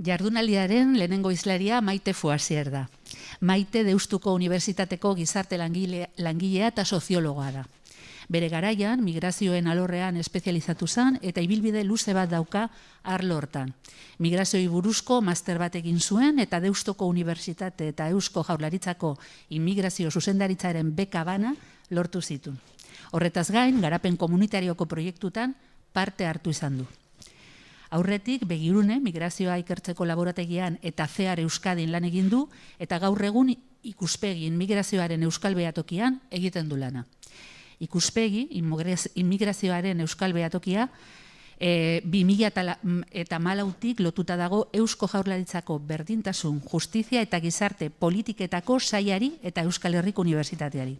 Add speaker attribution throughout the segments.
Speaker 1: Jardunaldiaren lehenengo hizlaria Maite Foasier da. Maite Deustuko Unibertsitateko gizarte langilea eta soziologoa da. Bere garaian, migrazioen alorrean espezializatu zen eta ibilbide luze bat dauka arlo hortan. Migrazioi buruzko master bat egin zuen eta Deustuko Unibertsitate eta Eusko Jaurlaritzako immigrazio zuzendaritzaren beka bana lortu zituen. Horretaz gain, garapen komunitarioko proiektutan parte hartu izan du. Aurretik, Begirune, migrazioa ikertzeko laborategian eta CEAR Euskadin lan egin du, eta gaur egun Ikuspegi migrazioaren euskal behatokian egiten du lana. Ikuspegi, immigrazioaren euskal behatokia, 2014tik lotuta dago Eusko Jaurlaritzako berdintasun, justizia eta gizarte politiketako sailari eta Euskal Herriko Unibertsitateari.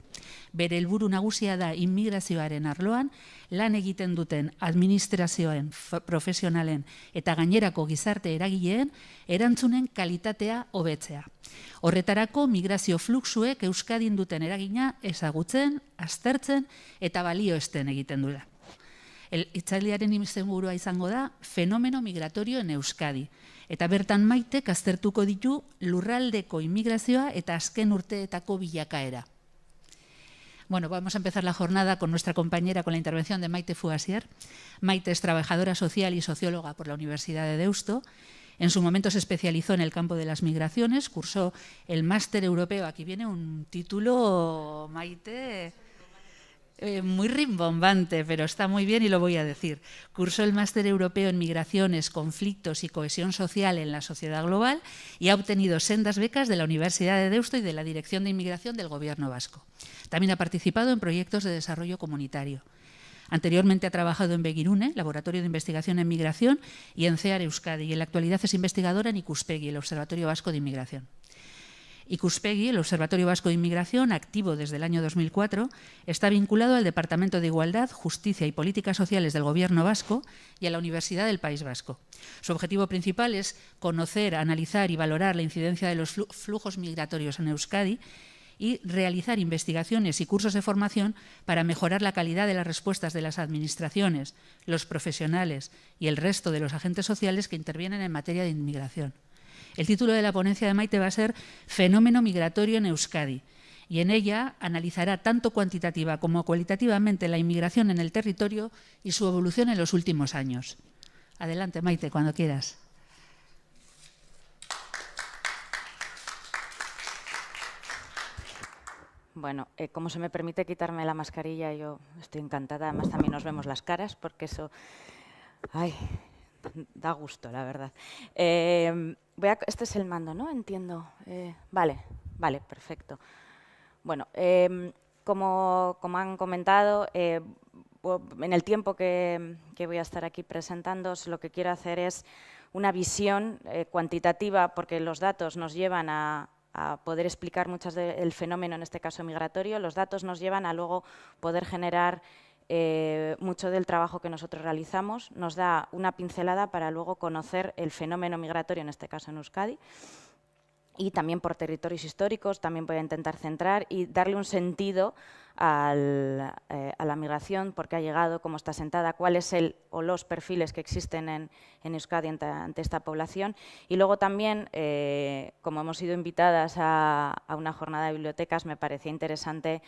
Speaker 1: Bere helburu nagusia da immigrazioaren arloan, lan egiten duten administrazioen, profesionalen eta gainerako gizarte eragileen erantzunen kalitatea hobetzea. Horretarako migrazio fluxuek Euskadin duten eragina ezagutzen, aztertzen eta balioesten egiten dira. Hitzaldiaren izenburua izango da fenomeno migratorio en Euskadi. Eta bertan Maitek aztertuko ditu lurraldeko inmigrazioa eta azken urteetako bilakaera. Bueno, vamos a empezar la jornada con nuestra compañera, con la intervención de Maite Foasier. Maite es trabajadora social y socióloga por la Universidad de Deusto. En su momento se especializó en el campo de las migraciones, cursó el máster europeo. Aquí viene un título, Maite, muy rimbombante, pero está muy bien y lo voy a decir. Cursó el máster europeo en migraciones, conflictos y cohesión social en la sociedad global y ha obtenido sendas becas de la Universidad de Deusto y de la Dirección de Inmigración del Gobierno vasco. También ha participado en proyectos de desarrollo comunitario. Anteriormente ha trabajado en Begirune, Laboratorio de Investigación en Migración, y en CEAR Euskadi, y en la actualidad es investigadora en Ikuspegi, el Observatorio Vasco de Inmigración. Ikuspegi, el Observatorio Vasco de Inmigración, activo desde el año 2004, está vinculado al Departamento de Igualdad, Justicia y Políticas Sociales del Gobierno vasco y a la Universidad del País Vasco. Su objetivo principal es conocer, analizar y valorar la incidencia de los flujos migratorios en Euskadi y realizar investigaciones y cursos de formación para mejorar la calidad de las respuestas de las administraciones, los profesionales y el resto de los agentes sociales que intervienen en materia de inmigración. El título de la ponencia de Maite va a ser Fenómeno migratorio en Euskadi, y en ella analizará tanto cuantitativa como cualitativamente la inmigración en el territorio y su evolución en los últimos años. Adelante, Maite, cuando quieras.
Speaker 2: Bueno, como se me permite quitarme la mascarilla, yo estoy encantada. Además, también nos vemos las caras, porque eso da gusto, la verdad. Este es el mando, ¿no? Entiendo. Vale, perfecto. Bueno, como han comentado, en el tiempo que voy a estar aquí presentándoos, lo que quiero hacer es una visión cuantitativa, porque los datos nos llevan a poder explicar muchas del fenómeno, en este caso migratorio. Los datos nos llevan a luego poder generar mucho del trabajo que nosotros realizamos, nos da una pincelada para luego conocer el fenómeno migratorio, en este caso en Euskadi, y también por territorios históricos. También voy a intentar centrar y darle un sentido a la migración, por qué ha llegado, cómo está sentada, cuál es o los perfiles que existen en Euskadi ante esta población. Y luego también, como hemos sido invitadas a una jornada de bibliotecas, me parecía interesante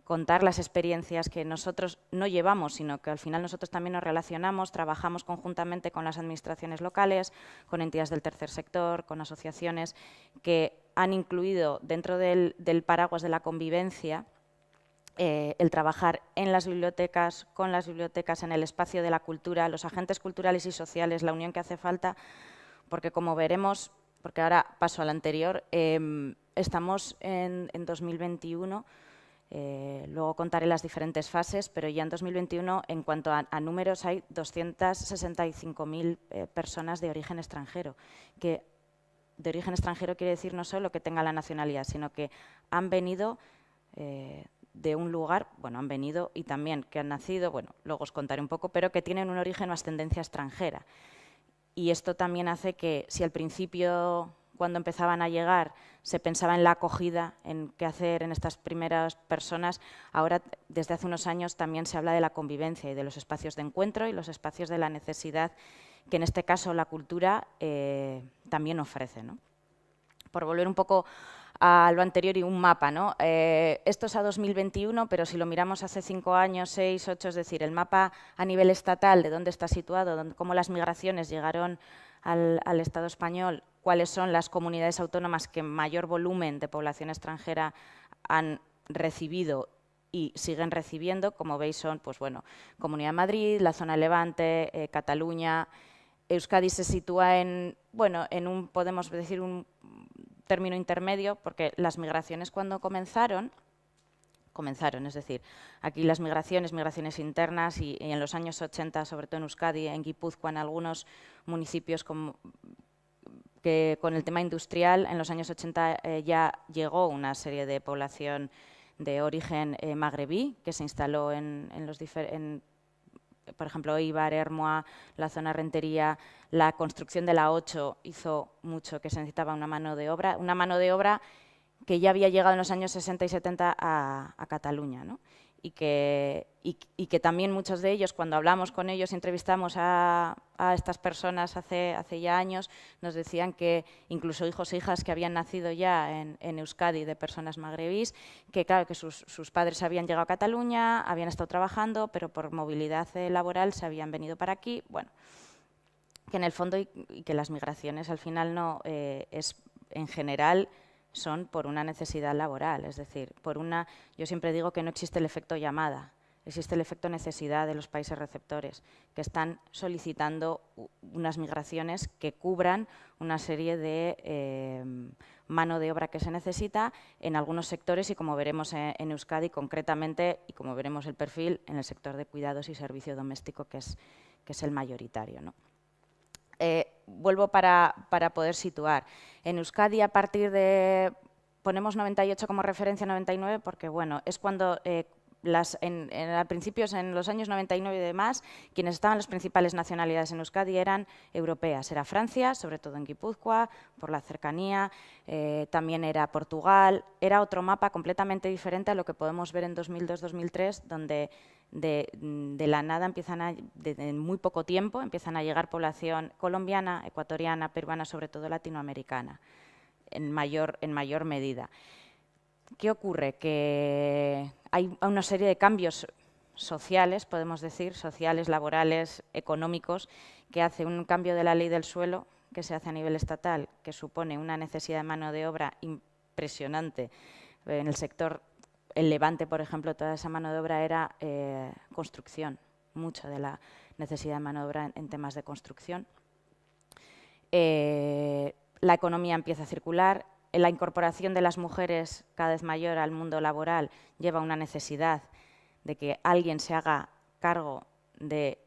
Speaker 2: contar las experiencias que nosotros no llevamos, sino que al final nosotros también nos relacionamos, trabajamos conjuntamente con las administraciones locales, con entidades del tercer sector, con asociaciones que han incluido dentro del paraguas de la convivencia el trabajar en las bibliotecas, con las bibliotecas, en el espacio de la cultura, los agentes culturales y sociales, la unión que hace falta, porque como veremos, porque ahora paso al anterior, estamos en 2021. Luego contaré las diferentes fases, pero ya en 2021, en cuanto a números, hay 265.000 personas de origen extranjero, que de origen extranjero quiere decir no solo que tengan la nacionalidad, sino que han venido de un lugar, bueno, han venido y también que han nacido, bueno, luego os contaré un poco, pero que tienen un origen o ascendencia extranjera. Y esto también hace que, si al principio, cuando empezaban a llegar, se pensaba en la acogida, en qué hacer en estas primeras personas, ahora, desde hace unos años, también se habla de la convivencia y de los espacios de encuentro y los espacios de la necesidad que en este caso la cultura también ofrece, ¿no? Por volver un poco a lo anterior y un mapa, ¿no? Esto es a 2021, pero si lo miramos hace 5 años, 6, 8, es decir, el mapa a nivel estatal de dónde está situado, cómo las migraciones llegaron al Estado español, cuáles son las comunidades autónomas que mayor volumen de población extranjera han recibido y siguen recibiendo, como veis son, pues bueno, Comunidad de Madrid, la zona Levante, Cataluña. Euskadi se sitúa en, bueno, podemos decir, un término intermedio, porque las migraciones cuando comenzaron, es decir, aquí las migraciones internas y en los años 80, sobre todo en Euskadi, en Guipúzcoa, en algunos municipios que con el tema industrial, en los años 80 ya llegó una serie de población de origen magrebí que se instaló por ejemplo, Eibar, Ermua, la zona Rentería. La construcción de la 8 hizo mucho que se necesitaba una mano de obra que ya había llegado en los años 60 y 70 a Cataluña, ¿no? Y que también muchos de ellos, cuando hablamos con ellos y entrevistamos a estas personas hace ya años, nos decían que incluso hijos e hijas que habían nacido ya en Euskadi de personas magrebís, que claro, que sus padres habían llegado a Cataluña, habían estado trabajando, pero por movilidad laboral se habían venido para aquí. Bueno, que en el fondo y que las migraciones al final no en general son por una necesidad laboral, es decir, yo siempre digo que no existe el efecto llamada, existe el efecto necesidad de los países receptores, que están solicitando unas migraciones que cubran una serie de mano de obra que se necesita en algunos sectores y, como veremos en Euskadi concretamente, y como veremos el perfil, en el sector de cuidados y servicio doméstico, que es el mayoritario, ¿no? Vuelvo para poder situar. En Euskadi, a partir de, ponemos 98 como referencia, 99, porque bueno, es cuando a principios, en los años 99 y demás, quienes estaban las principales nacionalidades en Euskadi eran europeas. Era Francia, sobre todo en Guipúzcoa, por la cercanía, también era Portugal. Era otro mapa completamente diferente a lo que podemos ver en 2002-2003, donde de la nada en muy poco tiempo empiezan a llegar población colombiana, ecuatoriana, peruana, sobre todo latinoamericana, en mayor medida. ¿Qué ocurre? Que hay una serie de cambios sociales, podemos decir, sociales, laborales, económicos, que hace un cambio de la ley del suelo que se hace a nivel estatal, que supone una necesidad de mano de obra impresionante en el sector. El Levante, por ejemplo, toda esa mano de obra era construcción, mucha de la necesidad de mano de obra en temas de construcción. La economía empieza a circular, la incorporación de las mujeres cada vez mayor al mundo laboral lleva a una necesidad de que alguien se haga cargo de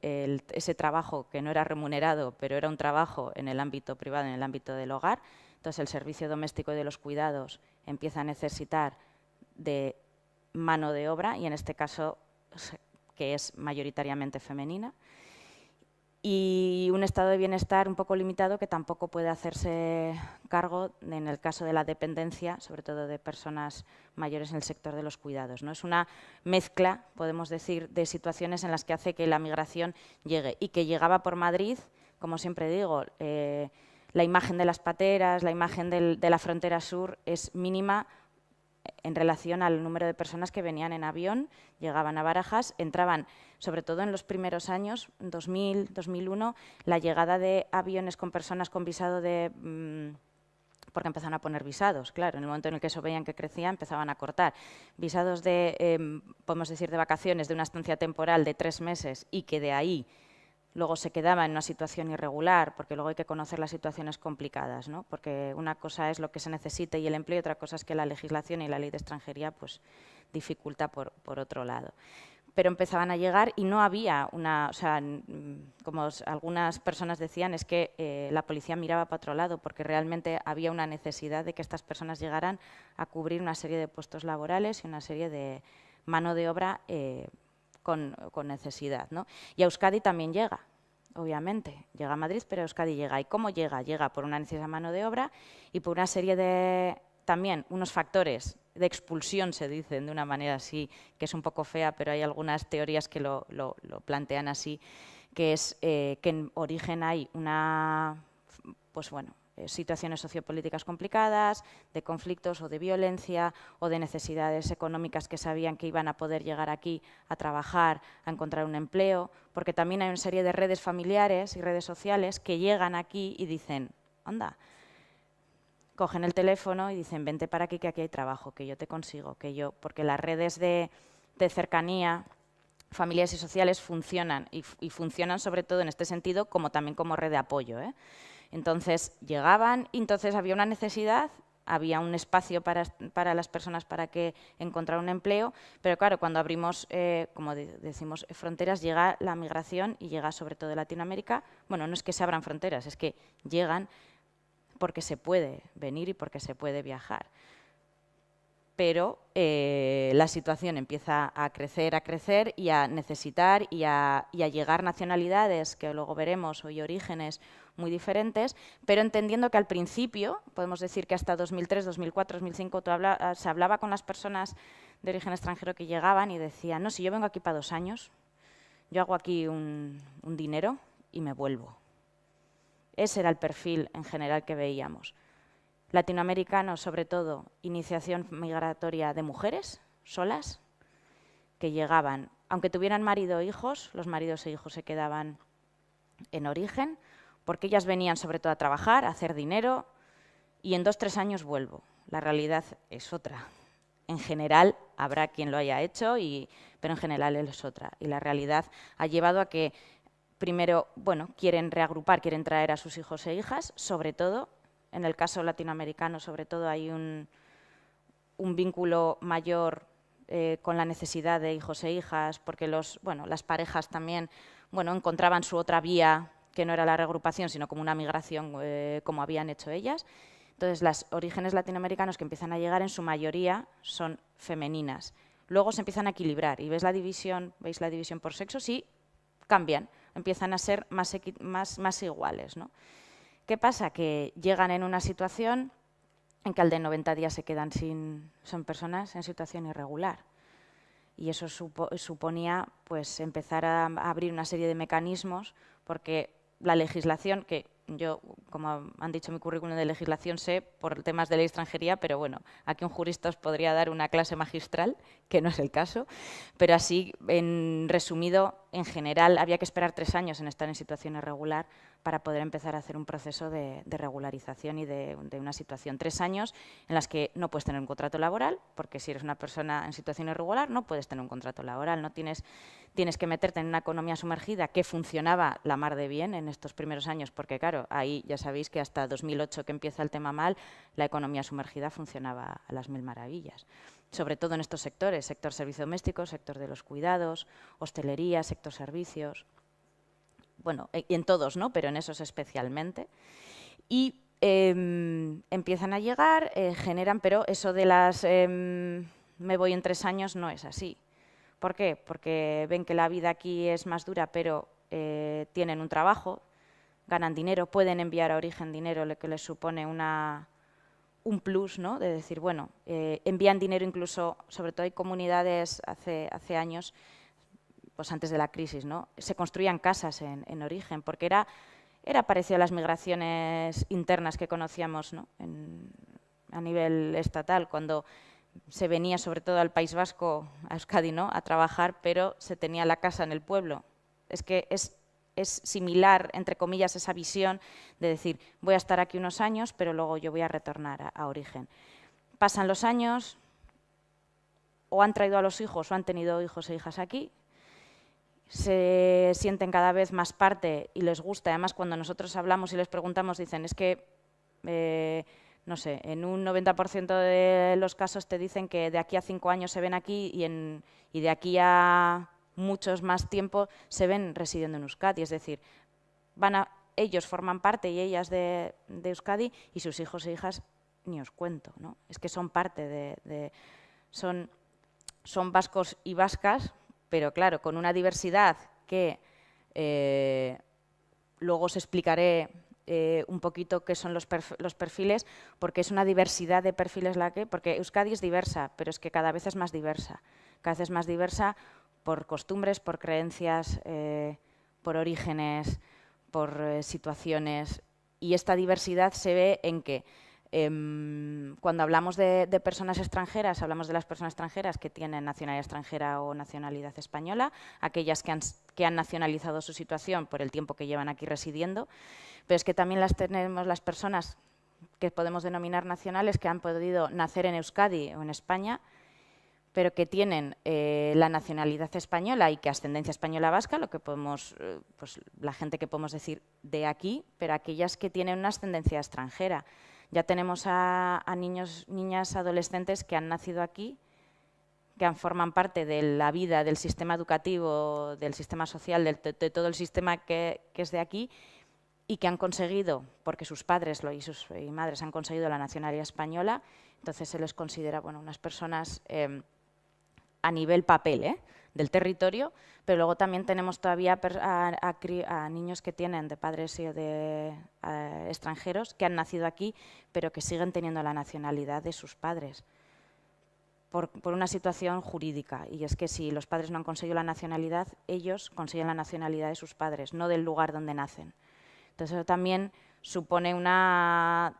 Speaker 2: ese trabajo que no era remunerado, pero era un trabajo en el ámbito privado, en el ámbito del hogar. Entonces, el servicio doméstico y de los cuidados empieza a necesitar de mano de obra, y en este caso que es mayoritariamente femenina, y un estado de bienestar un poco limitado que tampoco puede hacerse cargo en el caso de la dependencia, sobre todo de personas mayores en el sector de los cuidados, ¿no? Es una mezcla, podemos decir, de situaciones en las que hace que la migración llegue, y que llegaba por Madrid, como siempre digo, la imagen de las pateras, la imagen de la frontera sur es mínima en relación al número de personas que venían en avión, llegaban a Barajas, entraban, sobre todo en los primeros años, 2000, 2001, la llegada de aviones con personas con visado porque empezaron a poner visados, claro, en el momento en el que eso veían que crecía, empezaban a cortar. Visados podemos decir, de vacaciones, de una estancia temporal de 3 meses, y que de ahí luego se quedaba en una situación irregular, porque luego hay que conocer las situaciones complicadas, ¿no? Porque una cosa es lo que se necesita y el empleo, y otra cosa es que la legislación y la ley de extranjería pues dificulta por otro lado. Pero empezaban a llegar y no había como algunas personas decían, es que la policía miraba para otro lado, porque realmente había una necesidad de que estas personas llegaran a cubrir una serie de puestos laborales y una serie de mano de obra con necesidad, ¿no? Y a Euskadi también llega, obviamente. Llega a Madrid, pero a Euskadi llega. ¿Y cómo llega? Llega por una necesidad de mano de obra y por una serie de, también, unos factores de expulsión, se dicen de una manera así, que es un poco fea, pero hay algunas teorías que lo plantean así, que es que en origen hay una, situaciones sociopolíticas complicadas, de conflictos o de violencia o de necesidades económicas que sabían que iban a poder llegar aquí a trabajar, a encontrar un empleo, porque también hay una serie de redes familiares y redes sociales que llegan aquí y dicen, anda, cogen el teléfono y dicen, vente para aquí que aquí hay trabajo, que yo te consigo, porque las redes de cercanía, familiares y sociales funcionan y funcionan sobre todo en este sentido también como red de apoyo, ¿eh? Entonces llegaban y entonces había una necesidad, había un espacio para las personas para que encontrar un empleo, pero claro, cuando abrimos, como decimos, fronteras, llega la migración y llega sobre todo de Latinoamérica. Bueno, no es que se abran fronteras, es que llegan porque se puede venir y porque se puede viajar. Pero la situación empieza a crecer y a necesitar y a llegar nacionalidades, que luego veremos, y orígenes muy diferentes, pero entendiendo que al principio, podemos decir que hasta 2003, 2004, 2005, se hablaba con las personas de origen extranjero que llegaban y decían, no, si yo vengo aquí para 2 años, yo hago aquí un dinero y me vuelvo. Ese era el perfil en general que veíamos. Latinoamericanos, sobre todo, iniciación migratoria de mujeres solas, que llegaban, aunque tuvieran marido e hijos, los maridos e hijos se quedaban en origen, porque ellas venían sobre todo a trabajar, a hacer dinero, y en 2 o 3 años vuelvo. La realidad es otra. En general, habrá quien lo haya hecho, pero en general es otra. Y la realidad ha llevado a que, primero, quieren reagrupar, quieren traer a sus hijos e hijas, sobre todo. En el caso latinoamericano, sobre todo, hay un vínculo mayor con la necesidad de hijos e hijas, porque las parejas también encontraban su otra vía, que no era la reagrupación, sino como una migración, como habían hecho ellas. Entonces, los orígenes latinoamericanos que empiezan a llegar, en su mayoría, son femeninas. Luego se empiezan a equilibrar, y veis la división por sexo, sí, cambian, empiezan a ser más iguales, ¿no? ¿Qué pasa? Que llegan en una situación en que al de 90 días se quedan son personas en situación irregular. Y eso suponía empezar a abrir una serie de mecanismos, porque la legislación, que yo, como han dicho en mi currículum de legislación, sé por temas de ley de extranjería, pero bueno, aquí un jurista os podría dar una clase magistral, que no es el caso, pero así, en resumido, en general, había que esperar 3 años en estar en situación irregular para poder empezar a hacer un proceso de regularización y de una situación. 3 años en las que no puedes tener un contrato laboral, porque si eres una persona en situación irregular no puedes tener un contrato laboral, no tienes que meterte en una economía sumergida que funcionaba la mar de bien en estos primeros años, porque claro, ahí ya sabéis que hasta 2008, que empieza el tema mal, la economía sumergida funcionaba a las mil maravillas. Sobre todo en estos sectores, sector servicio doméstico, sector de los cuidados, hostelería, sector servicios, y en todos, ¿no? Pero en esos especialmente. Y empiezan a llegar, generan, pero eso de las me voy en 3 años no es así. ¿Por qué? Porque ven que la vida aquí es más dura, pero tienen un trabajo, ganan dinero, pueden enviar a origen dinero, lo que les supone un plus, ¿no? De decir, envían dinero incluso, sobre todo hay comunidades hace años, pues antes de la crisis, ¿no? Se construían casas en origen, porque era parecido a las migraciones internas que conocíamos, ¿no? A nivel estatal, cuando se venía sobre todo al País Vasco, a Euskadi, ¿no? A trabajar, pero se tenía la casa en el pueblo. Es que es similar, entre comillas, esa visión de decir, voy a estar aquí unos años, pero luego yo voy a retornar a origen. Pasan los años, o han traído a los hijos o han tenido hijos e hijas aquí, se sienten cada vez más parte y les gusta. Además, cuando nosotros hablamos y les preguntamos, dicen, es que, no sé, en un 90% de los casos te dicen que de aquí a 5 años se ven aquí y de aquí a muchos más tiempo se ven residiendo en Euskadi. Es decir, ellos forman parte y ellas de Euskadi, y sus hijos e hijas ni os cuento, ¿no? Es que son parte son vascos y vascas, pero claro, con una diversidad que luego os explicaré un poquito qué son los perfiles, porque es una diversidad de perfiles porque Euskadi es diversa, pero es que cada vez es más diversa. Cada vez es más diversa por costumbres, por creencias, por orígenes, por situaciones. Y esta diversidad se ve en que cuando hablamos de personas extranjeras, hablamos de las personas extranjeras que tienen nacionalidad extranjera o nacionalidad española, aquellas que han nacionalizado su situación por el tiempo que llevan aquí residiendo, pero es que también tenemos las personas que podemos denominar nacionales que han podido nacer en Euskadi o en España, pero que tienen la nacionalidad española y que ascendencia española vasca, lo que podemos, pues la gente que podemos decir de aquí, pero aquellas que tienen una ascendencia extranjera. Ya tenemos a niños, niñas, adolescentes que han nacido aquí, que forman parte de la vida, del sistema educativo, del sistema social, de todo el sistema que es de aquí, y que han conseguido, porque sus padres y sus madres han conseguido la nacionalidad española, entonces se les considera unas personas a nivel papel del territorio, pero luego también tenemos todavía a niños que tienen de padres y de extranjeros que han nacido aquí, pero que siguen teniendo la nacionalidad de sus padres por una situación jurídica. Y es que si los padres no han conseguido la nacionalidad, ellos consiguen la nacionalidad de sus padres, no del lugar donde nacen. Entonces eso también supone una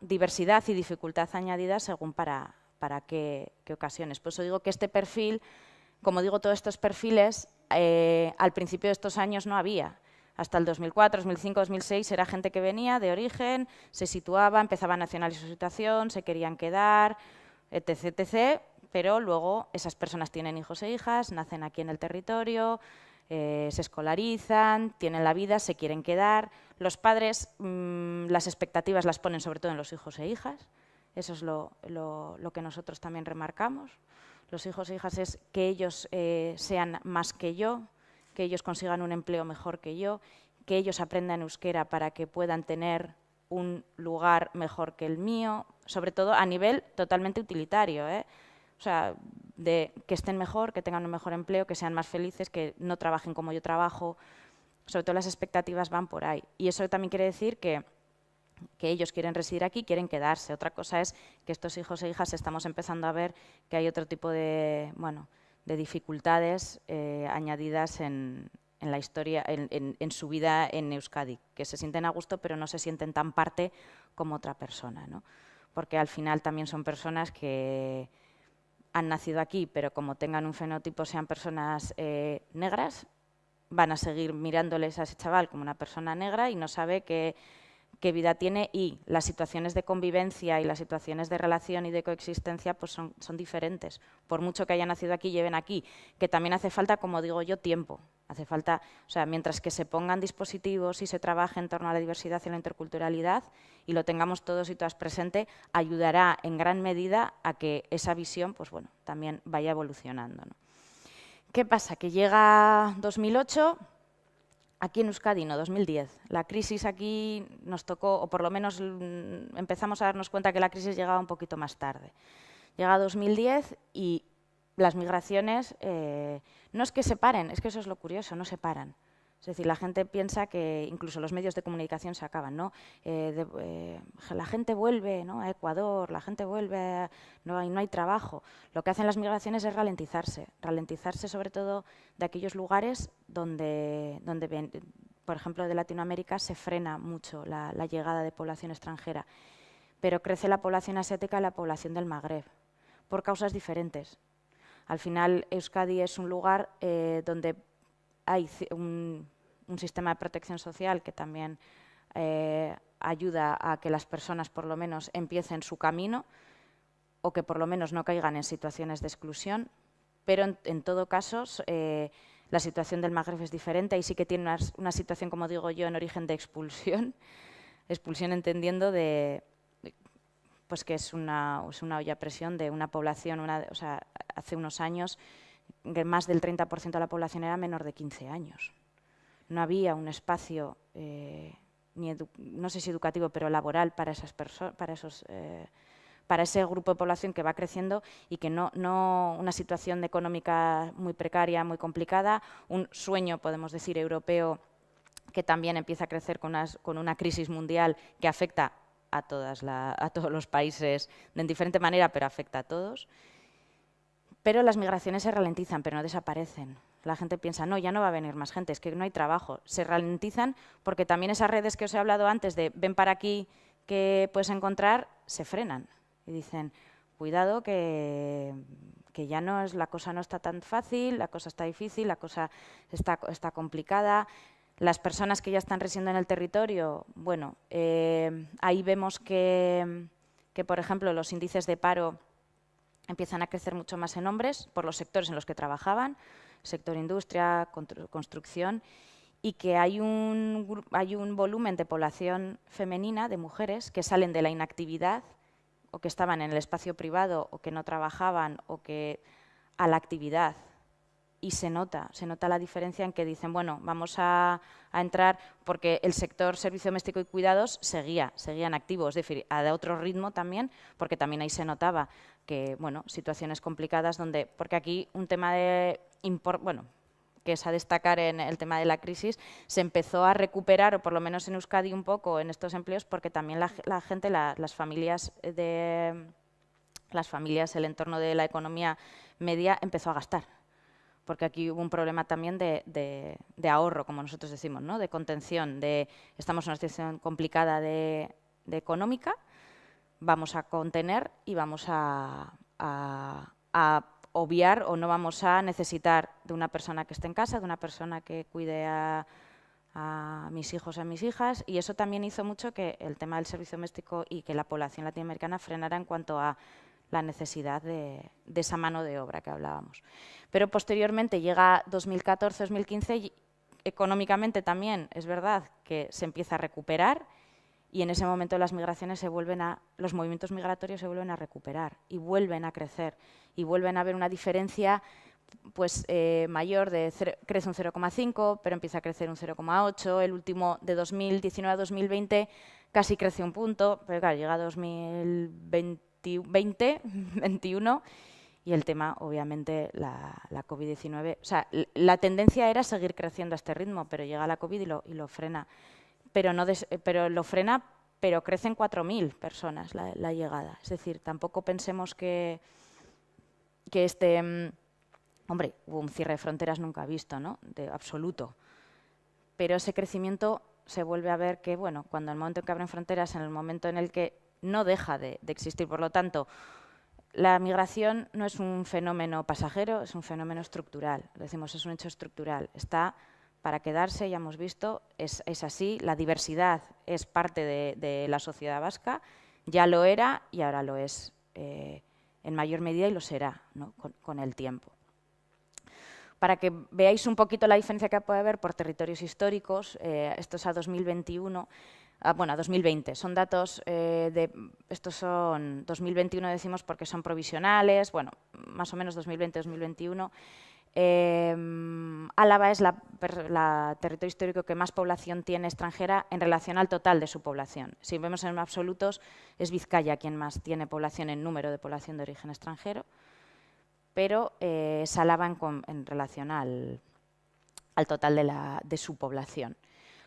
Speaker 2: diversidad y dificultad añadida según para qué ocasiones. Por eso digo que este perfil, como digo, todos estos perfiles, al principio de estos años no había. Hasta el 2004, 2005, 2006 era gente que venía de origen, se situaba, empezaba a nacionalizar su situación, se querían quedar, etc., etc., pero luego esas personas tienen hijos e hijas, nacen aquí en el territorio, se escolarizan, tienen la vida, se quieren quedar. Los padres, las expectativas las ponen sobre todo en los hijos e hijas. Eso es lo que nosotros también remarcamos. Los hijos e hijas es que ellos sean más que yo, que ellos consigan un empleo mejor que yo, que ellos aprendan euskera para que puedan tener un lugar mejor que el mío, sobre todo a nivel totalmente utilitario, O sea, de que estén mejor, que tengan un mejor empleo, que sean más felices, que no trabajen como yo trabajo. Sobre todo las expectativas van por ahí. Y eso también quiere decir que ellos quieren residir aquí, quieren quedarse. Otra cosa es que estos hijos e hijas estamos empezando a ver que hay otro tipo de dificultades añadidas en la historia, en su vida en Euskadi, que se sienten a gusto pero no se sienten tan parte como otra persona, ¿no? Porque al final también son personas que han nacido aquí, pero como tengan un fenotipo, sean personas negras, van a seguir mirándoles a ese chaval como una persona negra y no sabe qué vida tiene, y las situaciones de convivencia y las situaciones de relación y de coexistencia pues son diferentes. Por mucho que haya nacido aquí, lleven aquí, que también hace falta, como digo yo, tiempo. Hace falta, o sea, mientras que se pongan dispositivos y se trabaje en torno a la diversidad y la interculturalidad y lo tengamos todos y todas presente, ayudará en gran medida a que esa visión pues también vaya evolucionando, ¿no? ¿Qué pasa? Que llega 2008... Aquí en Euskadi, no, 2010. La crisis aquí nos tocó, o por lo menos empezamos a darnos cuenta que la crisis llegaba un poquito más tarde. Llega 2010 y las migraciones no es que se paren, es que eso es lo curioso, no se paran. Es decir, la gente piensa que incluso los medios de comunicación se acaban, ¿no? La gente vuelve, ¿no?, a Ecuador, la gente vuelve, no hay trabajo. Lo que hacen las migraciones es ralentizarse sobre todo de aquellos lugares donde por ejemplo, de Latinoamérica se frena mucho la llegada de población extranjera, pero crece la población asiática y la población del Magreb, por causas diferentes. Al final, Euskadi es un lugar donde hay un sistema de protección social que también ayuda a que las personas por lo menos empiecen su camino o que por lo menos no caigan en situaciones de exclusión, pero en todo caso la situación del Magreb es diferente y sí que tiene una situación, como digo yo, en origen de expulsión entendiendo pues que es una olla a presión de una población, o sea, hace unos años más del 30% de la población era menor de 15 años. No había un espacio, no sé si educativo, pero laboral para esas personas, para ese grupo de población que va creciendo y que no una situación económica muy precaria, muy complicada, un sueño, podemos decir, europeo que también empieza a crecer con una crisis mundial que afecta a todos los países de diferente manera, pero afecta a todos. Pero las migraciones se ralentizan, pero no desaparecen. La gente piensa, no, ya no va a venir más gente, es que no hay trabajo. Se ralentizan porque también esas redes que os he hablado antes de ven para aquí que puedes encontrar, se frenan y dicen, cuidado que ya no es, la cosa no está tan fácil, la cosa está difícil, la cosa está complicada. Las personas que ya están residiendo en el territorio, bueno, ahí vemos que, por ejemplo, los índices de paro empiezan a crecer mucho más en hombres por los sectores en los que trabajaban, sector industria, construcción, y que hay un volumen de población femenina, de mujeres, que salen de la inactividad o que estaban en el espacio privado o que no trabajaban o que a la actividad. Y se nota la diferencia en que dicen, bueno, vamos a entrar, porque el sector servicio doméstico y cuidados seguían activos, es decir, a otro ritmo también, porque también ahí se notaba que, bueno, situaciones complicadas donde, porque aquí un tema que es a destacar en el tema de la crisis, se empezó a recuperar, o por lo menos en Euskadi un poco, en estos empleos, porque también la gente, las familias, el entorno de la economía media empezó a gastar. Porque aquí hubo un problema también de ahorro, como nosotros decimos, ¿no? De contención, estamos en una situación complicada de económica, vamos a contener y vamos a obviar o no vamos a necesitar de una persona que esté en casa, de una persona que cuide a mis hijos, a mis hijas, y eso también hizo mucho que el tema del servicio doméstico y que la población latinoamericana frenara en cuanto a la necesidad de esa mano de obra que hablábamos. Pero posteriormente llega 2014-2015 y económicamente también es verdad que se empieza a recuperar y en ese momento las migraciones los movimientos migratorios se vuelven a recuperar y vuelven a crecer y vuelven a haber una diferencia pues mayor, crece un 0,5, pero empieza a crecer un 0,8, el último de 2019 a 2020 casi crece un punto, pero claro, llega a 2021 y el tema, obviamente, la COVID-19, o sea, la tendencia era seguir creciendo a este ritmo, pero llega la COVID y lo frena. Pero lo frena, pero crecen 4.000 personas la llegada. Es decir, tampoco pensemos que hombre, hubo un cierre de fronteras nunca visto, ¿no? De absoluto. Pero ese crecimiento se vuelve a ver que, bueno, cuando en el momento en que abren fronteras, en el momento en el que no deja de existir, por lo tanto, la migración no es un fenómeno pasajero, es un fenómeno estructural. Decimos, es un hecho estructural. Está para quedarse, ya hemos visto, es así. La diversidad es parte de la sociedad vasca, ya lo era y ahora lo es en mayor medida y lo será, ¿no? con el tiempo. Para que veáis un poquito la diferencia que puede haber por territorios históricos, esto es a 2021, bueno, a 2020, son datos, estos son 2021 decimos porque son provisionales, bueno, más o menos 2020-2021. Álava es la territorio histórico que más población tiene extranjera en relación al total de su población. Si vemos en absolutos, es Vizcaya quien más tiene población en número de población de origen extranjero, pero es Álava en relación al total de su población.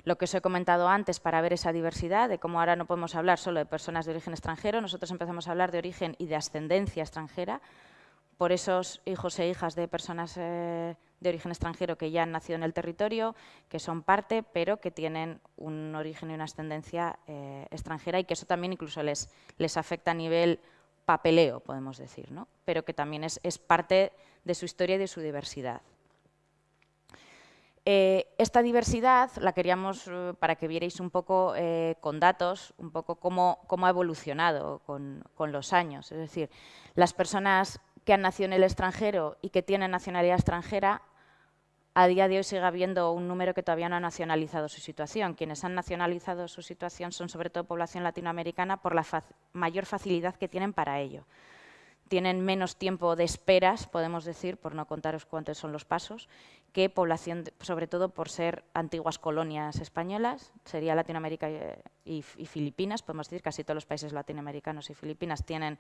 Speaker 2: Lo que os he comentado antes para ver esa diversidad, de cómo ahora no podemos hablar solo de personas de origen extranjero, nosotros empezamos a hablar de origen y de ascendencia extranjera, por esos hijos e hijas de personas de origen extranjero que ya han nacido en el territorio, que son parte, pero que tienen un origen y una ascendencia extranjera y que eso también incluso les afecta a nivel papeleo, podemos decir, ¿no? Pero que también es parte de su historia y de su diversidad. Esta diversidad la queríamos para que vierais un poco con datos, un poco cómo ha evolucionado con los años. Es decir, las personas que han nacido en el extranjero y que tienen nacionalidad extranjera, a día de hoy sigue habiendo un número que todavía no ha nacionalizado su situación. Quienes han nacionalizado su situación son sobre todo población latinoamericana por la mayor facilidad que tienen para ello. Tienen menos tiempo de esperas, podemos decir, por no contaros cuántos son los pasos, que población, sobre todo por ser antiguas colonias españolas, sería Latinoamérica y Filipinas, podemos decir, casi todos los países latinoamericanos y Filipinas tienen,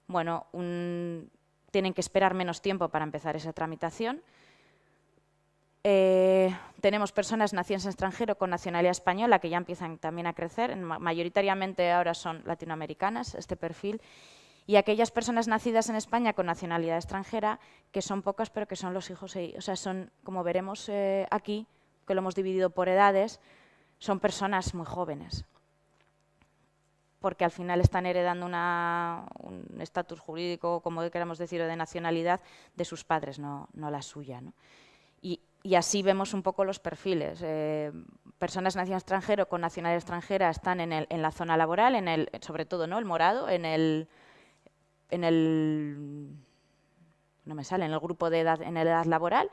Speaker 2: bueno, tienen que esperar menos tiempo para empezar esa tramitación. Tenemos personas nacidas en extranjero con nacionalidad española que ya empiezan también a crecer, mayoritariamente ahora son latinoamericanas, este perfil. y aquellas personas nacidas en España con nacionalidad extranjera, que son pocas, pero que son los hijos, o sea, son, como veremos aquí, que lo hemos dividido por edades, son personas muy jóvenes, porque al final están heredando un estatus jurídico, como queramos decir, o de nacionalidad de sus padres, no la suya, ¿no? Y así vemos un poco los perfiles. Personas nacidas en extranjero con nacionalidad extranjera están en la zona laboral, sobre todo, ¿no?, el morado, en el grupo de edad, en la edad laboral,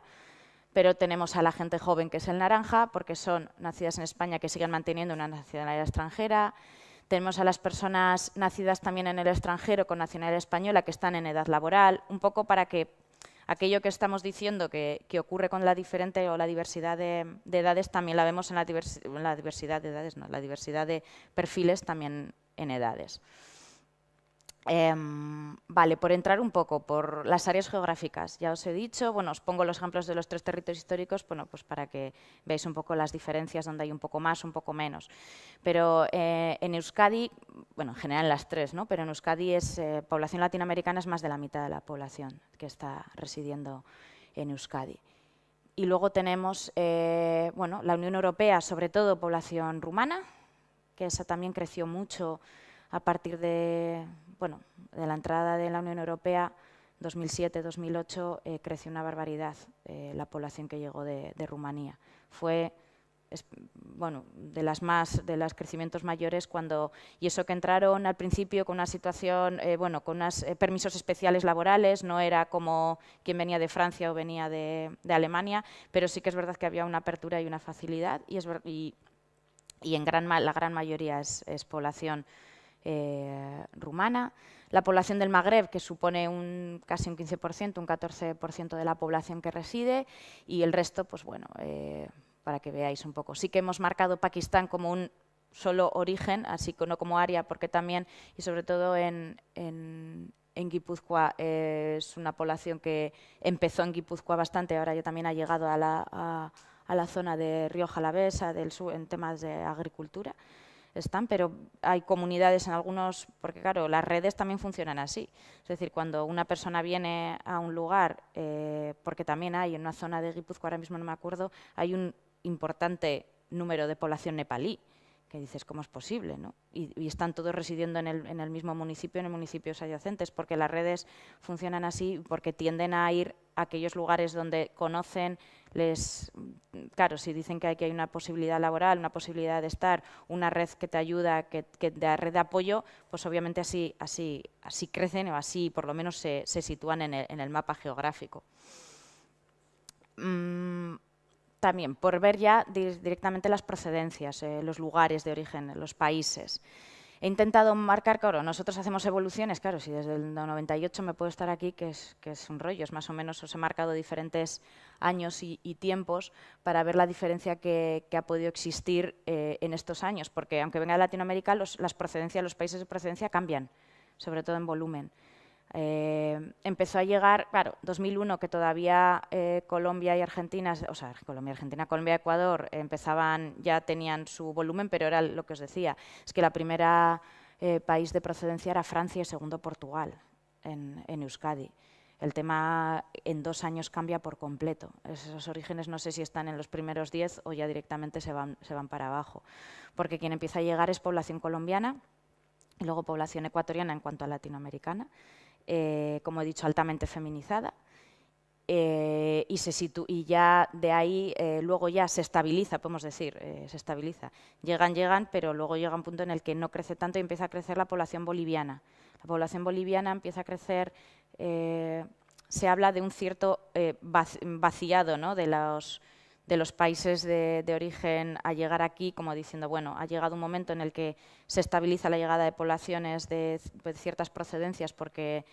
Speaker 2: pero tenemos a la gente joven, que es el naranja, porque son nacidas en España que siguen manteniendo una nacionalidad extranjera. Tenemos a las personas nacidas también en el extranjero con nacionalidad española que están en edad laboral, un poco para que aquello que estamos diciendo que ocurre con la diferente o la diversidad de edades también la vemos en la diversidad de edades, no, la diversidad de perfiles también en edades. Vale, por entrar un poco por las áreas geográficas, ya os he dicho, bueno, os pongo los ejemplos de los 3 territorios históricos, bueno, pues para que veáis un poco las diferencias donde hay un poco más, un poco menos. Pero en Euskadi, bueno, en general en las 3, ¿no?, pero en Euskadi población latinoamericana es más de la mitad de la población que está residiendo en Euskadi. Y luego tenemos, bueno, la Unión Europea, sobre todo población rumana, que esa también creció mucho a partir de la entrada de la Unión Europea, 2007-2008, creció una barbaridad la población que llegó de Rumanía. Fue de los crecimientos mayores y eso que entraron al principio con una situación, con unos permisos especiales laborales, no era como quien venía de Francia o venía de Alemania, pero sí que es verdad que había una apertura y una facilidad y la gran mayoría es población rumana. La población del Magreb, que supone casi un 15%, un 14% de la población que reside, y el resto, pues bueno, para que veáis un poco. Sí que hemos marcado Pakistán como un solo origen, así que no como área, porque también, y sobre todo en Guipúzcoa, es una población que empezó en Guipúzcoa bastante, ahora ya también ha llegado a la zona de Rioja Alavesa, del sur, en temas de agricultura. Pero hay comunidades en algunos, porque claro, las redes también funcionan así. Es decir, cuando una persona viene a un lugar, porque también hay en una zona de Guipúzcoa, ahora mismo no me acuerdo, hay un importante número de población nepalí, que dices, ¿cómo es posible?, ¿no? Y están todos residiendo en el mismo municipio, en municipios adyacentes, porque las redes funcionan así, porque tienden a ir a aquellos lugares donde conocen, claro, si dicen que hay una posibilidad laboral, una posibilidad de estar, una red que te ayuda, que da red de apoyo, pues obviamente así crecen, o así por lo menos se sitúan en el mapa geográfico. También, por ver ya directamente las procedencias, los lugares de origen, los países. He intentado marcar, claro, nosotros hacemos evoluciones, claro, si desde el 98 me puedo estar aquí, que es un rollo, es más o menos, os he marcado diferentes años y tiempos para ver la diferencia que ha podido existir en estos años, porque aunque venga de Latinoamérica, las procedencias, los países de procedencia cambian, sobre todo en volumen. Empezó a llegar, claro, 2001, que todavía Colombia y Argentina, o sea, Colombia y Ecuador ya tenían su volumen, pero era lo que os decía, es que la primera país de procedencia era Francia y segundo Portugal en Euskadi. El tema en 2 años cambia por completo. Esos orígenes no sé si están en los primeros 10 o ya directamente se van para abajo, porque quien empieza a llegar es población colombiana y luego población ecuatoriana en cuanto a latinoamericana. Como he dicho, altamente feminizada, y ya de ahí luego ya se estabiliza, podemos decir, se estabiliza. Llegan, pero luego llega un punto en el que no crece tanto y empieza a crecer la población boliviana. La población boliviana empieza a crecer, se habla de un cierto vaciado, ¿no?, de los países de origen a llegar aquí, como diciendo, bueno, ha llegado un momento en el que se estabiliza la llegada de poblaciones de ciertas procedencias porque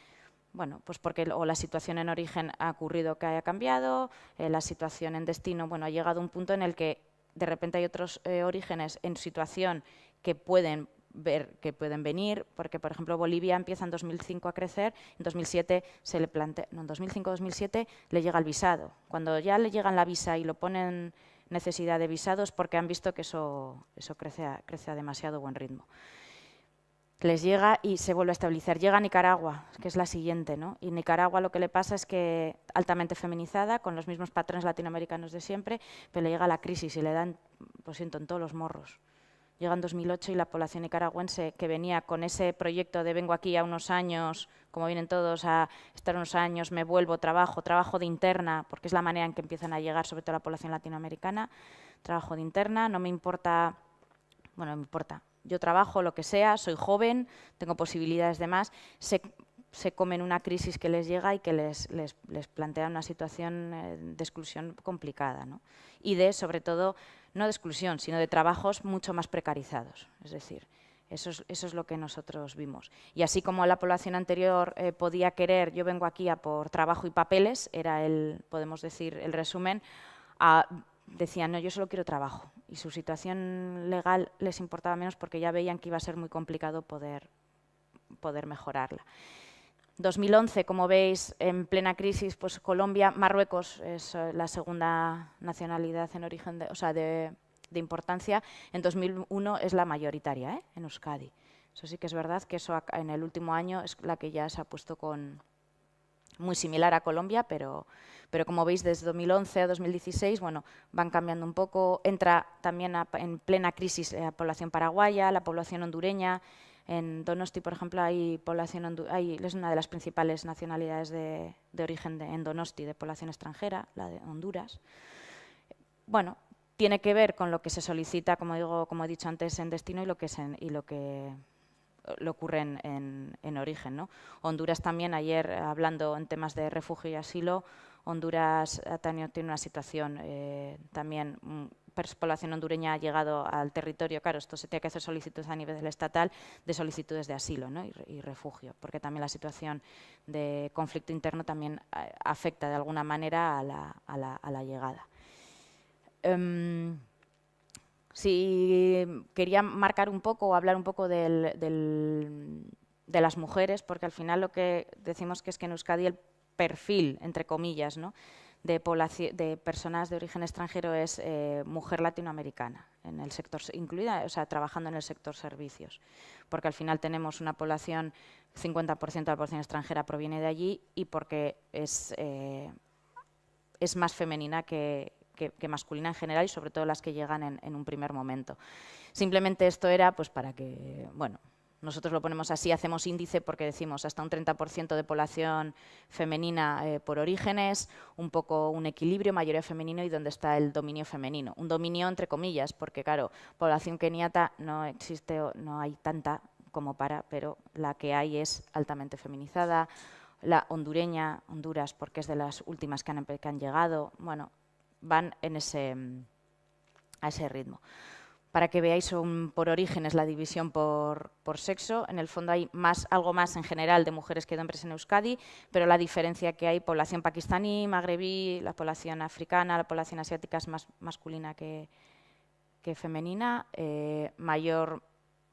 Speaker 2: o la situación en origen ha ocurrido que haya cambiado, la situación en destino, ha llegado a un punto en el que de repente hay otros orígenes en situación que pueden venir, porque por ejemplo Bolivia empieza en 2005 a crecer, en 2007 en 2005-2007 le llega el visado. Cuando ya le llegan la visa y lo ponen necesidad de visados, porque han visto que eso crece a demasiado buen ritmo. les llega y se vuelve a estabilizar. Llega a Nicaragua, que es la siguiente, ¿no? Y Nicaragua lo que le pasa es que altamente feminizada, con los mismos patrones latinoamericanos de siempre, pero le llega la crisis y le dan, lo siento, en todos los morros. Llega en 2008 y la población nicaragüense, que venía con ese proyecto de vengo aquí a unos años, como vienen todos a estar unos años, me vuelvo, trabajo de interna, porque es la manera en que empiezan a llegar sobre todo la población latinoamericana, trabajo de interna, no me importa, bueno, no me importa, yo trabajo lo que sea, soy joven, tengo posibilidades de más, se comen una crisis que les llega y que les plantea una situación de exclusión complicada, ¿no? Y de, sobre todo, no de exclusión, sino de trabajos mucho más precarizados. Es decir, eso es lo que nosotros vimos. Y así como la población anterior podía querer, yo vengo aquí a por trabajo y papeles, era podemos decir, el resumen, decían, no, yo solo quiero trabajo. Y su situación legal les importaba menos porque ya veían que iba a ser muy complicado poder mejorarla. 2011, como veis, en plena crisis, pues Colombia, Marruecos es la segunda nacionalidad en origen, de importancia. En 2001 es la mayoritaria, en Euskadi. Eso sí que es verdad que eso en el último año es la que ya se ha puesto muy similar a Colombia, pero como veis desde 2011 a 2016, bueno, van cambiando un poco. Entra también en plena crisis la población paraguaya, la población hondureña. En Donosti, por ejemplo, hay población es una de las principales nacionalidades de origen en Donosti, de población extranjera, la de Honduras. Bueno, tiene que ver con lo que se solicita, como he dicho antes, en destino y lo que le ocurre en origen, ¿no? Honduras también, ayer hablando en temas de refugio y asilo, Honduras tiene una situación también, población hondureña ha llegado al territorio, claro, esto se tiene que hacer solicitudes a nivel estatal de solicitudes de asilo, ¿no? y refugio, porque también la situación de conflicto interno también afecta de alguna manera a la llegada. Si quería marcar un poco o hablar un poco de las mujeres, porque al final lo que decimos que es que en Euskadi el perfil, entre comillas, ¿no?, de personas de origen extranjero es mujer latinoamericana, en el sector, incluida, o sea, trabajando en el sector servicios, porque al final tenemos una población, 50% de la población extranjera proviene de allí y porque es más femenina que masculina en general y sobre todo las que llegan en un primer momento. Simplemente esto era pues para que, bueno, nosotros lo ponemos así, hacemos índice porque decimos hasta un 30% de población femenina por orígenes, un poco un equilibrio, mayoría femenino y donde está el dominio femenino. Un dominio entre comillas, porque claro, población keniata no existe, no hay tanta como pero la que hay es altamente feminizada. La hondureña, Honduras, porque es de las últimas que han llegado, bueno, van a ese ritmo. Para que veáis por orígenes la división por sexo, en el fondo hay algo más en general de mujeres que de hombres en Euskadi, pero la diferencia que hay, población pakistaní, magrebí, la población africana, la población asiática es más masculina que femenina, mayor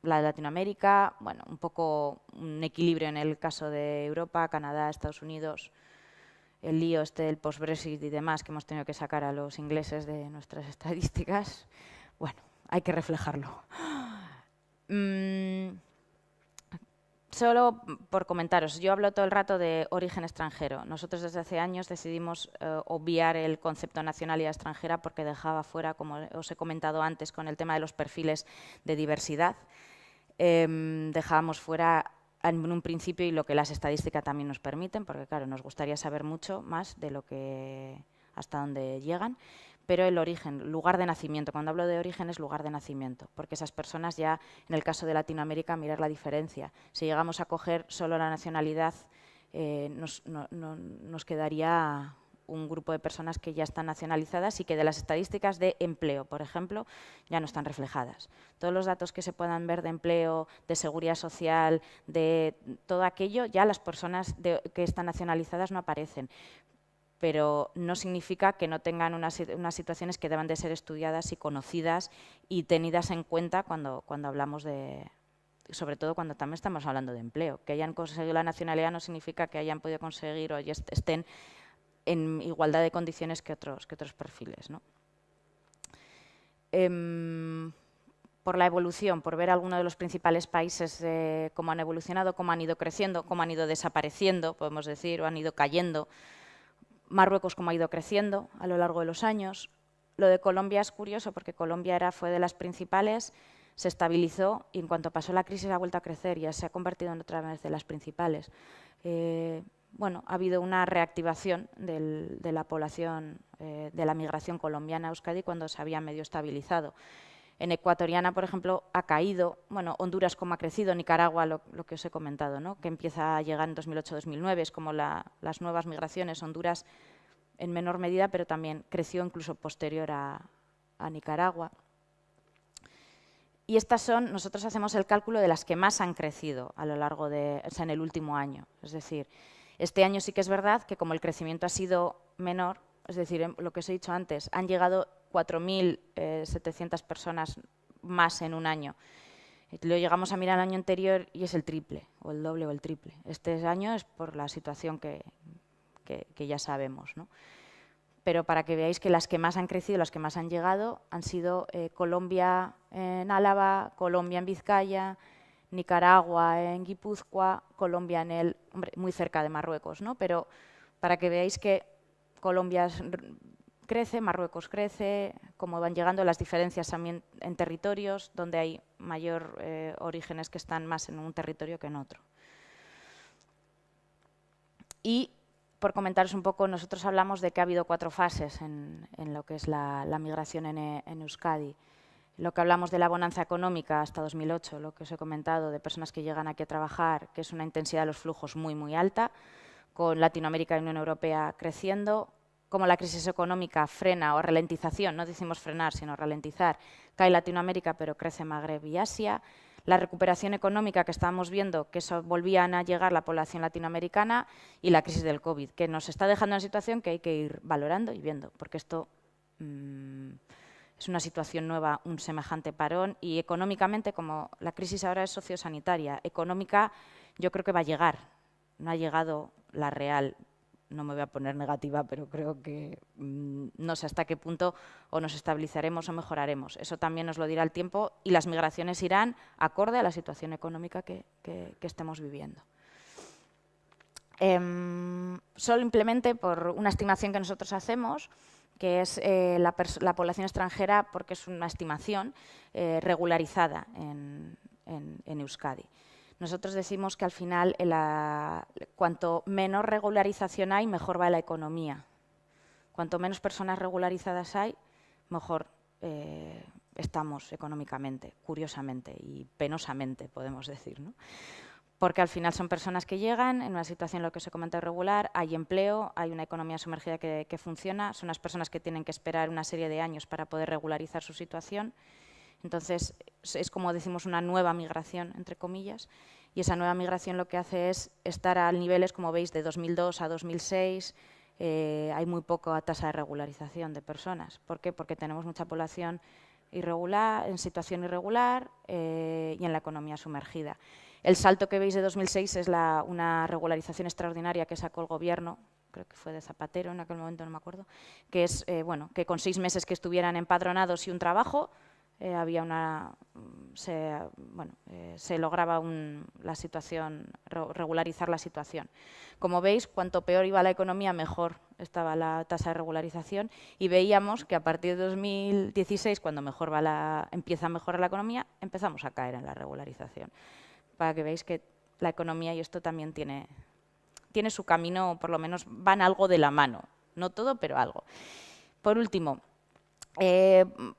Speaker 2: la de Latinoamérica, bueno, un poco un equilibrio en el caso de Europa, Canadá, Estados Unidos, el lío del post-Brexit y demás que hemos tenido que sacar a los ingleses de nuestras estadísticas, bueno, hay que reflejarlo. Solo por comentaros, yo hablo todo el rato de origen extranjero. Nosotros desde hace años decidimos obviar el concepto de nacionalidad extranjera porque dejaba fuera, como os he comentado antes, con el tema de los perfiles de diversidad, dejábamos fuera en un principio y lo que las estadísticas también nos permiten, porque claro, nos gustaría saber mucho más de lo que hasta dónde llegan, pero el origen, lugar de nacimiento, cuando hablo de origen es lugar de nacimiento, porque esas personas ya, en el caso de Latinoamérica, mirar la diferencia. Si llegamos a coger solo la nacionalidad, nos quedaría un grupo de personas que ya están nacionalizadas y que de las estadísticas de empleo, por ejemplo, ya no están reflejadas. Todos los datos que se puedan ver de empleo, de seguridad social, de todo aquello, ya las personas que están nacionalizadas no aparecen. Pero no significa que no tengan unas situaciones que deban de ser estudiadas y conocidas y tenidas en cuenta cuando hablamos de, sobre todo cuando también estamos hablando de empleo. Que hayan conseguido la nacionalidad no significa que hayan podido conseguir o ya estén en igualdad de condiciones que otros perfiles, ¿no? por la evolución, por ver algunos de los principales países cómo han evolucionado, cómo han ido creciendo, cómo han ido desapareciendo, podemos decir, o han ido cayendo. Marruecos cómo ha ido creciendo a lo largo de los años. Lo de Colombia es curioso porque Colombia fue de las principales, se estabilizó y en cuanto pasó la crisis ha vuelto a crecer y ya se ha convertido en otra vez de las principales. Bueno, ha habido una reactivación de la población, de la migración colombiana a Euskadi cuando se había medio estabilizado. En Ecuatoriana, por ejemplo, ha caído, bueno, Honduras como ha crecido, Nicaragua, lo que os he comentado, ¿no? Que empieza a llegar en 2008-2009, es como las nuevas migraciones, Honduras en menor medida, pero también creció incluso posterior a Nicaragua. Y estas son, nosotros hacemos el cálculo de las que más han crecido a lo largo de, o sea, en el último año. Es decir, este año sí que es verdad que como el crecimiento ha sido menor, es decir, lo que os he dicho antes, han llegado 4.700 personas más en un año. Lo llegamos a mirar el año anterior y es el triple, o el doble o el triple. Este año es por la situación que ya sabemos, ¿no? Pero para que veáis que las que más han crecido, las que más han llegado, han sido Colombia en Álava, Colombia en Vizcaya, Nicaragua en Guipúzcoa, Colombia en muy cerca de Marruecos, ¿no? Pero para que veáis que Colombia crece, Marruecos crece, como van llegando las diferencias también en territorios, donde hay mayor orígenes que están más en un territorio que en otro. Y por comentaros un poco, nosotros hablamos de que ha habido 4 fases en lo que es la migración en Euskadi. Lo que hablamos de la bonanza económica hasta 2008, lo que os he comentado, de personas que llegan aquí a trabajar, que es una intensidad de los flujos muy, muy alta, con Latinoamérica y Unión Europea creciendo, como la crisis económica frena o ralentización, no decimos frenar, sino ralentizar, cae Latinoamérica, pero crece Magreb y Asia. La recuperación económica que estábamos viendo, que eso volvían a llegar la población latinoamericana, y la crisis del COVID, que nos está dejando una situación que hay que ir valorando y viendo, porque esto es una situación nueva, un semejante parón, y económicamente, como la crisis ahora es sociosanitaria, económica yo creo que va a llegar, no ha llegado la real. No me voy a poner negativa, pero creo que no sé hasta qué punto o nos estabilizaremos o mejoraremos. Eso también nos lo dirá el tiempo y las migraciones irán acorde a la situación económica que estemos viviendo. Simplemente por una estimación que nosotros hacemos, que es la población extranjera, porque es una estimación regularizada en Euskadi. Nosotros decimos que al final, cuanto menos regularización hay, mejor va la economía. Cuanto menos personas regularizadas hay, mejor estamos económicamente, curiosamente y penosamente, podemos decir, ¿no? Porque al final son personas que llegan en una situación, lo que os he comentado, irregular, hay empleo, hay una economía sumergida que funciona, son unas personas que tienen que esperar una serie de años para poder regularizar su situación. Entonces, es como decimos una nueva migración, entre comillas, y esa nueva migración lo que hace es estar a niveles, como veis, de 2002 a 2006, hay muy poca tasa de regularización de personas. ¿Por qué? Porque tenemos mucha población irregular, en situación irregular y en la economía sumergida. El salto que veis de 2006 es una regularización extraordinaria que sacó el Gobierno, creo que fue de Zapatero en aquel momento, no me acuerdo, que es que con 6 meses que estuvieran empadronados y un trabajo, se lograba la situación, regularizar la situación. Como veis, cuanto peor iba la economía, mejor estaba la tasa de regularización, y veíamos que a partir de 2016, cuando empieza a mejorar la economía, empezamos a caer en la regularización. Para que veáis que la economía y esto también tiene su camino, por lo menos van algo de la mano, no todo, pero algo. Por último,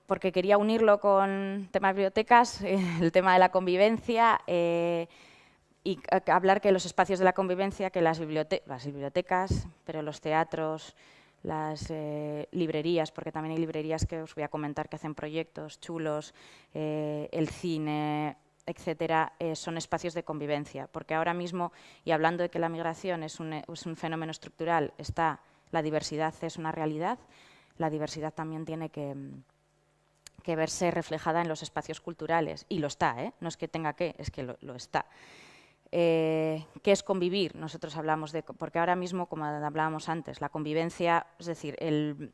Speaker 2: porque quería unirlo con el tema de bibliotecas, el tema de la convivencia, y hablar que los espacios de la convivencia, que las bibliotecas, pero los teatros, las librerías, porque también hay librerías que os voy a comentar que hacen proyectos chulos, el cine, etcétera, son espacios de convivencia, porque ahora mismo, y hablando de que la migración es un fenómeno estructural, la diversidad es una realidad. La diversidad también tiene que verse reflejada en los espacios culturales, y lo está, no es que tenga que, es que lo está. ¿qué es convivir? Nosotros hablamos de, porque ahora mismo, como hablábamos antes, la convivencia, es decir,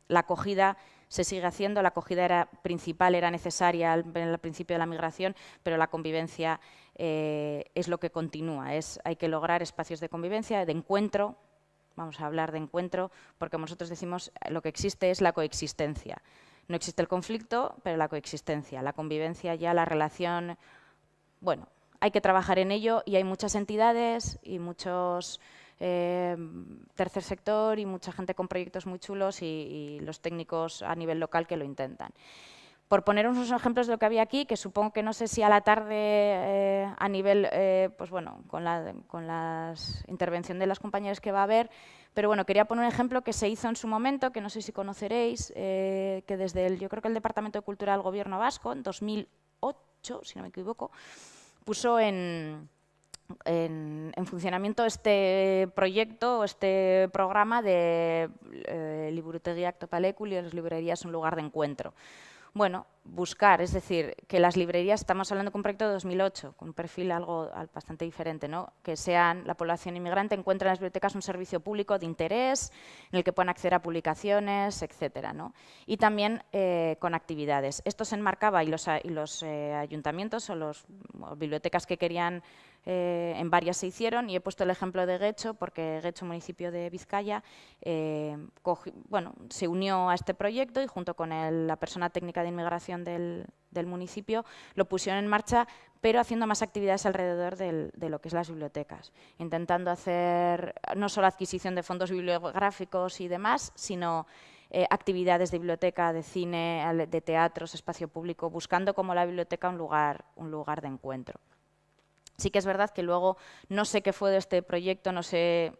Speaker 2: la acogida se sigue haciendo, la acogida era principal, era necesaria al principio de la migración, pero la convivencia es lo que continúa, hay que lograr espacios de convivencia, de encuentro. Vamos a hablar de encuentro, porque nosotros decimos lo que existe es la coexistencia. No existe el conflicto, pero la coexistencia, la convivencia ya, la relación. Bueno, hay que trabajar en ello y hay muchas entidades y muchos tercer sector y mucha gente con proyectos muy chulos y los técnicos a nivel local que lo intentan. Por poner unos ejemplos de lo que había aquí, que supongo que no sé si a la tarde a nivel, pues bueno, con la intervención de las compañeras que va a haber, pero bueno, quería poner un ejemplo que se hizo en su momento, que no sé si conoceréis, que desde yo creo que el Departamento de Cultura del Gobierno Vasco, en 2008, si no me equivoco, puso en funcionamiento este proyecto, este programa de Liburutegiak Topaleku y las librerías un lugar de encuentro. Bueno, buscar, es decir, que las librerías, estamos hablando de un proyecto de 2008, con un perfil algo bastante diferente, ¿no? Que sean la población inmigrante, encuentre en las bibliotecas un servicio público de interés, en el que puedan acceder a publicaciones, etcétera, ¿no? Y también con actividades. Esto se enmarcaba y los ayuntamientos o las bibliotecas que querían, en varias se hicieron, y he puesto el ejemplo de Getxo, porque Getxo, municipio de Vizcaya, se unió a este proyecto y junto con la persona técnica de inmigración del municipio lo pusieron en marcha, pero haciendo más actividades alrededor de lo que es las bibliotecas, intentando hacer no solo adquisición de fondos bibliográficos y demás, sino actividades de biblioteca, de cine, de teatros, espacio público, buscando como la biblioteca un lugar de encuentro. Sí que es verdad que luego no sé qué fue de este proyecto, no sé,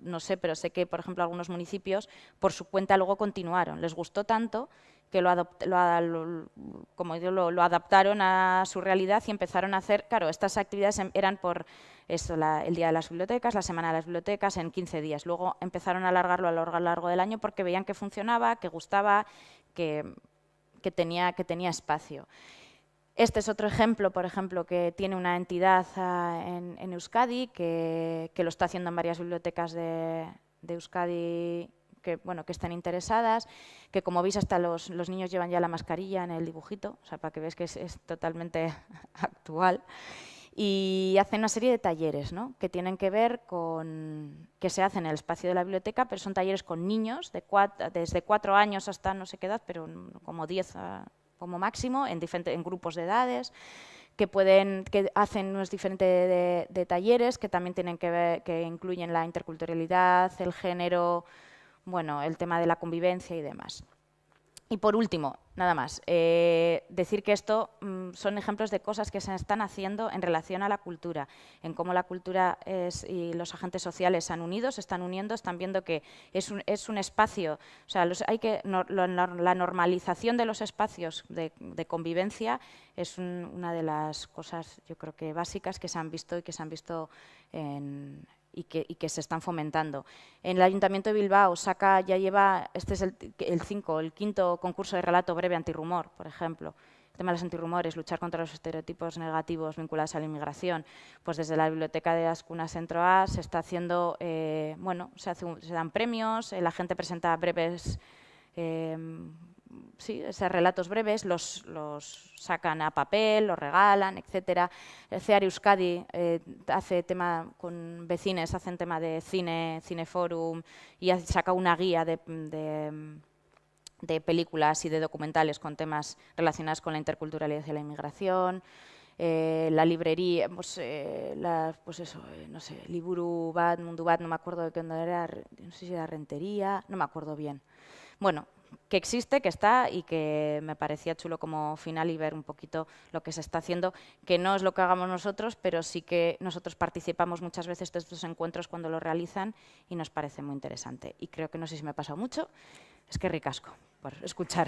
Speaker 2: no sé, pero sé que, por ejemplo, algunos municipios por su cuenta luego continuaron. Les gustó tanto que lo adaptaron a su realidad y empezaron a hacer, claro, estas actividades eran por esto, el Día de las Bibliotecas, la Semana de las Bibliotecas, en 15 días. Luego empezaron a alargarlo a lo largo del año porque veían que funcionaba, que gustaba, que tenía espacio. Este es otro ejemplo, por ejemplo, que tiene una entidad en Euskadi que lo está haciendo en varias bibliotecas de Euskadi que están interesadas, que como veis hasta los niños llevan ya la mascarilla en el dibujito, o sea, para que veáis que es totalmente actual. Y hacen una serie de talleres, ¿no? Que tienen que ver con que se hacen en el espacio de la biblioteca, pero son talleres con niños desde 4 años hasta no sé qué edad, pero como 10 como máximo, en grupos de edades, que hacen unos diferentes de talleres que también tienen que ver, que incluyen la interculturalidad, el género, bueno, el tema de la convivencia y demás. Y por último, nada más, decir que esto son ejemplos de cosas que se están haciendo en relación a la cultura, en cómo la cultura y los agentes sociales se han unido, se están uniendo, están viendo que es un espacio, o sea, la normalización de los espacios de convivencia es una de las cosas, yo creo que básicas que se han visto y que se han visto y que se están fomentando. En el Ayuntamiento de Bilbao ya lleva, este es el quinto concurso de relato breve antirrumor, por ejemplo. El tema de los antirrumores, luchar contra los estereotipos negativos vinculados a la inmigración. Pues desde la Biblioteca de Azkuna Centro A se está haciendo, se dan premios, la gente presenta breves, esos relatos breves, los sacan a papel, los regalan, etcétera. El CEAR Euskadi hace tema con vecines, hacen tema de cineforum y saca una guía de películas y de documentales con temas relacionados con la interculturalidad y la inmigración. La librería, no sé, Liburu Bat, Mundu Bat, no me acuerdo de qué era, no sé si era Rentería, no me acuerdo bien. Bueno, que existe, que está y que me parecía chulo como final y ver un poquito lo que se está haciendo, que no es lo que hagamos nosotros, pero sí que nosotros participamos muchas veces de estos encuentros cuando lo realizan y nos parece muy interesante. Y creo que no sé si me ha pasado mucho, es que ricasco por escuchar.